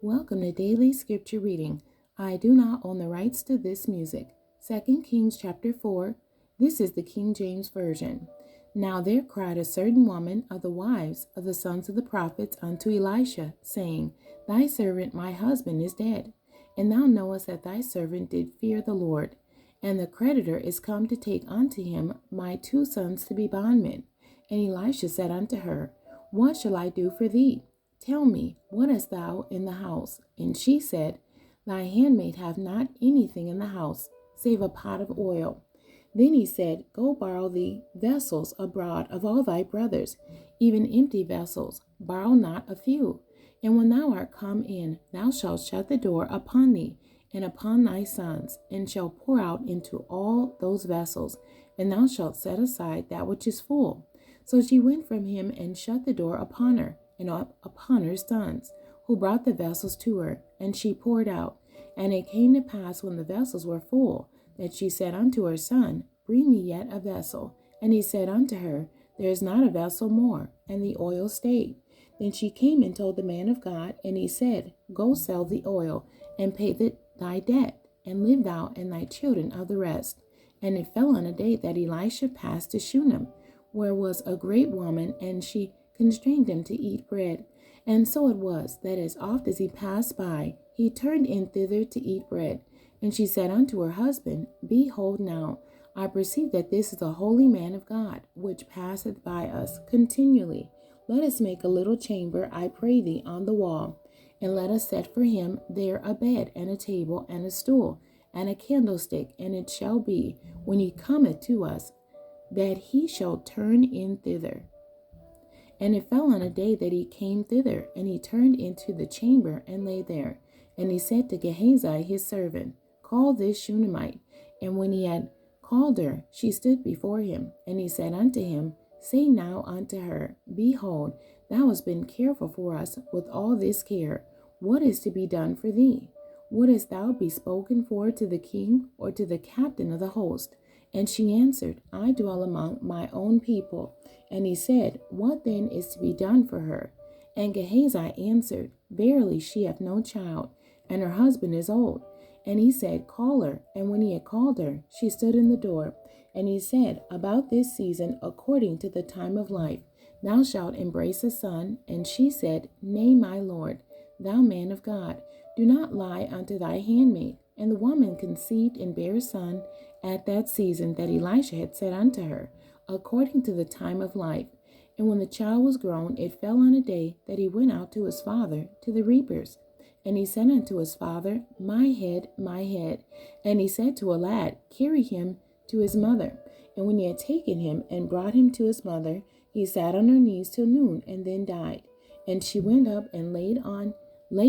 Welcome to Daily Scripture Reading. I do not own the rights to this music. 2 Kings chapter 4. This is the King James Version. Now there cried a certain woman of the wives of the sons of the prophets unto Elisha, saying, Thy servant my husband is dead, and thou knowest that thy servant did fear the Lord. And the creditor is come to take unto him my two sons to be bondmen. And Elisha said unto her, What shall I do for thee? Tell me, what hast thou in the house? And she said, Thy handmaid hath not anything in the house, save a pot of oil. Then he said, Go borrow thee vessels abroad of all thy brothers, even empty vessels, borrow not a few. And when thou art come in, thou shalt shut the door upon thee, and upon thy sons, and shalt pour out into all those vessels, and thou shalt set aside that which is full. So she went from him and shut the door upon her, and upon her sons, who brought the vessels to her, and she poured out. And it came to pass, when the vessels were full, that she said unto her son, Bring me yet a vessel. And he said unto her, There is not a vessel more. And the oil stayed. Then she came and told the man of God, and he said, Go sell the oil, and pay thy debt, and live thou and thy children of the rest. And it fell on a day that Elisha passed to Shunem, where was a great woman, and she constrained him to eat bread. And so it was, that as oft as he passed by, he turned in thither to eat bread. And she said unto her husband, Behold now, I perceive that this is a holy man of God, which passeth by us continually. Let us make a little chamber, I pray thee, on the wall, and let us set for him there a bed, and a table, and a stool, and a candlestick. And it shall be, when he cometh to us, that he shall turn in thither. And it fell on a day that he came thither, and he turned into the chamber, and lay there. And he said to Gehazi his servant, Call this Shunammite. And when he had called her, she stood before him. And he said unto him, Say now unto her, Behold, thou hast been careful for us with all this care. What is to be done for thee? Wouldest thou be spoken for to the king, or to the captain of the host? And she answered, I dwell among my own people. And he said, What then is to be done for her? And Gehazi answered, Verily she hath no child, and her husband is old. And he said, Call her. And when he had called her, she stood in the door. And he said, About this season, according to the time of life, thou shalt embrace a son. And she said, Nay, my lord, thou man of God, do not lie unto thy handmaid. And the woman conceived and bare a son at that season that Elisha had said unto her, according to the time of life. And when the child was grown, it fell on a day that he went out to his father to the reapers. And he said unto his father, My head, my head. And he said to a lad, Carry him to his mother. And when he had taken him and brought him to his mother, he sat on her knees till noon, and then died. And she went up and laid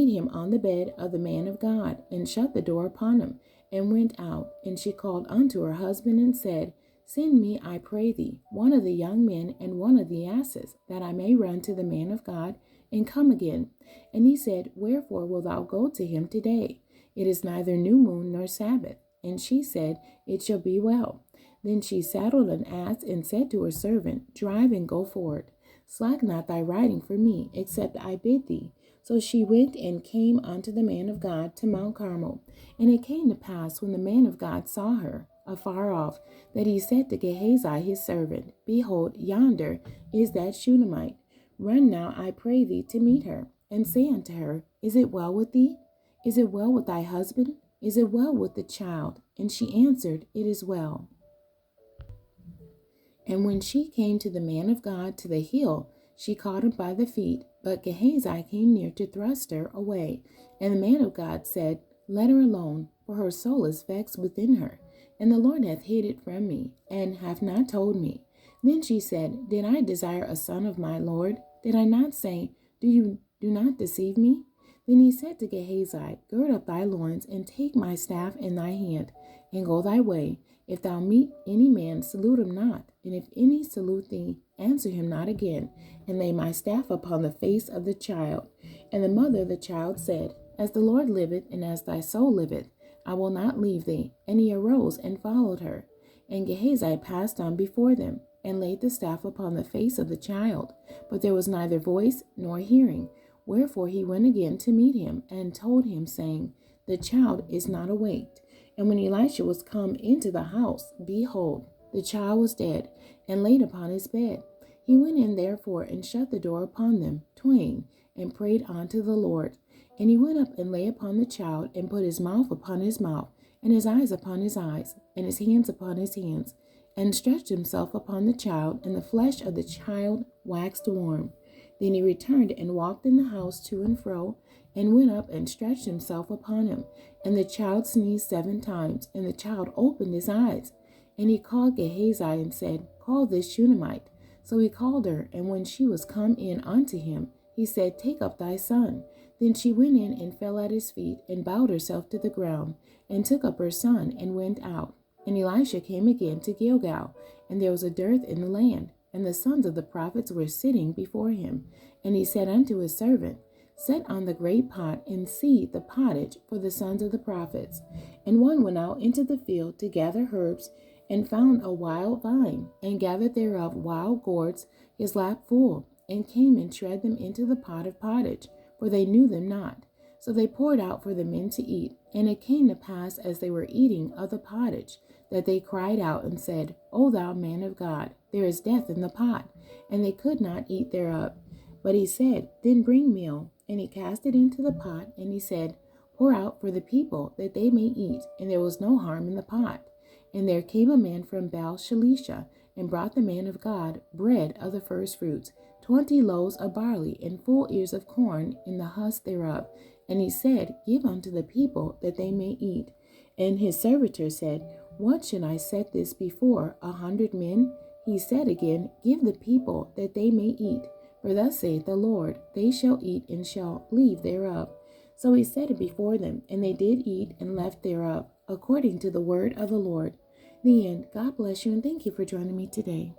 him on the bed of the man of God, and shut the door upon him, and went out. And she called unto her husband, and said, Send me, I pray thee, one of the young men and one of the asses, that I may run to the man of God, and come again. And he said, Wherefore wilt thou go to him today? It is neither new moon nor Sabbath. And she said, It shall be well. Then she saddled an ass, and said to her servant, Drive and go forward. Slack not thy riding for me, except I bid thee. So she went and came unto the man of God to Mount Carmel. And it came to pass, when the man of God saw her afar off, that he said to Gehazi his servant, Behold, yonder is that Shunammite. Run now, I pray thee, to meet her, and say unto her, Is it well with thee? Is it well with thy husband? Is it well with the child? And she answered, It is well. And when she came to the man of God to the hill, she caught him by the feet. But Gehazi came near to thrust her away. And the man of God said, Let her alone, for her soul is vexed within her. And the Lord hath hid it from me, and hath not told me. Then she said, Did I desire a son of my Lord? Did I not say, Do not deceive me? Then he said to Gehazi, Gird up thy loins, and take my staff in thy hand, and go thy way. If thou meet any man, salute him not. And if any salute thee, answer him not again. And lay my staff upon the face of the child. And the mother of the child said, As the Lord liveth, and as thy soul liveth, I will not leave thee. And he arose and followed her. And Gehazi passed on before them, and laid the staff upon the face of the child. But there was neither voice nor hearing. Wherefore he went again to meet him, and told him, saying, The child is not awaked. And when Elisha was come into the house, behold, the child was dead, and laid upon his bed. He went in therefore, and shut the door upon them twain, and prayed unto the Lord. And he went up and lay upon the child, and put his mouth upon his mouth, and his eyes upon his eyes, and his hands upon his hands, and stretched himself upon the child, and the flesh of the child waxed warm. Then he returned and walked in the house to and fro, and went up and stretched himself upon him. And the child sneezed 7 times, and the child opened his eyes. And he called Gehazi and said, Call this Shunammite. So he called her, and when she was come in unto him, he said, Take up thy son. Then she went in and fell at his feet, and bowed herself to the ground, and took up her son, and went out. And Elisha came again to Gilgal, and there was a dearth in the land, and the sons of the prophets were sitting before him. And he said unto his servant, Set on the great pot, and seethe the pottage for the sons of the prophets. And one went out into the field to gather herbs, and found a wild vine, and gathered thereof wild gourds, his lap full, and came and shred them into the pot of pottage, for they knew them not. So they poured out for the men to eat. And it came to pass, as they were eating of the pottage, that they cried out and said, O thou man of God, there is death in the pot. And they could not eat thereof. But he said, Then bring meal. And he cast it into the pot, and he said, Pour out for the people, that they may eat. And there was no harm in the pot. And there came a man from Baal Shalisha, and brought the man of God bread of the first fruits, 20 loaves of barley, and full ears of corn in the husk thereof. And he said, Give unto the people, that they may eat. And his servitor said, What should I set this before 100 men? He said again, Give the people, that they may eat. For thus saith the Lord, They shall eat, and shall leave thereof. So he set it before them, and they did eat, and left thereof, according to the word of the Lord. The end. God bless you, and thank you for joining me today.